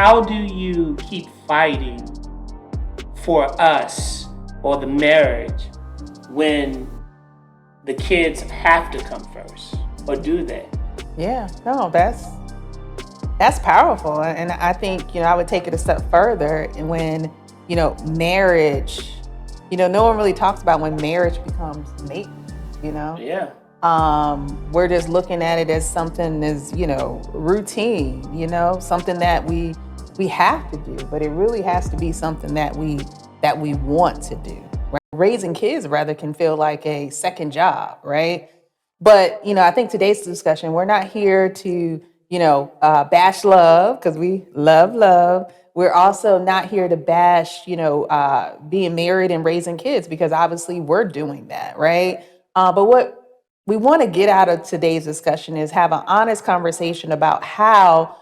how do you keep fighting for us or the marriage when the kids have to come first, or do they? Yeah, no, that's powerful. And I think, I would take it a step further. And when, marriage, no one really talks about when marriage becomes maintenance. Yeah. We're just looking at it as something as, routine, something that we have to do, but it really has to be something that we want to do. Right? Raising kids rather can feel like a second job, right? But, I think today's discussion, we're not here to, bash love, because we love love. We're also not here to bash, being married and raising kids, because obviously we're doing that, right? But what we want to get out of today's discussion is have an honest conversation about how,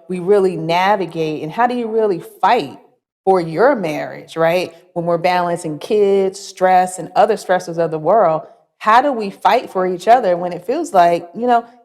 we really navigate, and how do you really fight for your marriage, right? When we're balancing kids, stress, and other stresses of the world, how do we fight for each other when it feels like,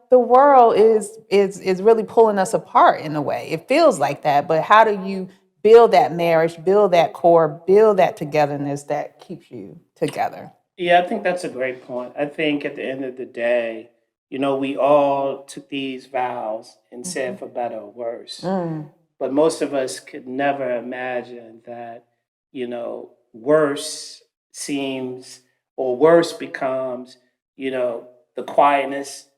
the world is really pulling us apart in a way? It feels like that, but how do you build that marriage, build that core, build that togetherness that keeps you together? Yeah, I think that's a great point. I think at the end of the day, we all took these vows and said for better or worse. Mm, But most of us could never imagine that, worse seems, or worse becomes, the quietness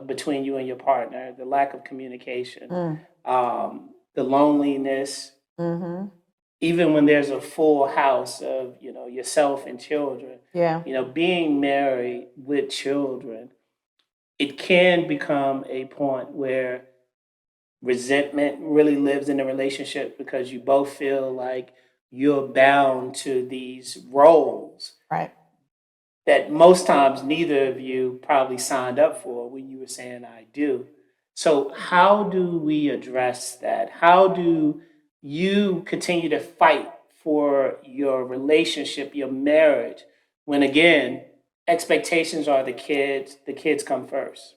between you and your partner, the lack of communication, mm, the loneliness, mm-hmm. even when there's a full house of, yourself and children, Yeah. being married with children, it can become a point where resentment really lives in the relationship, because you both feel like you're bound to these roles Right. that most times neither of you probably signed up for when you were saying I do. So, how do we address that? How do you continue to fight for your relationship, your marriage, when again, expectations are the kids come first?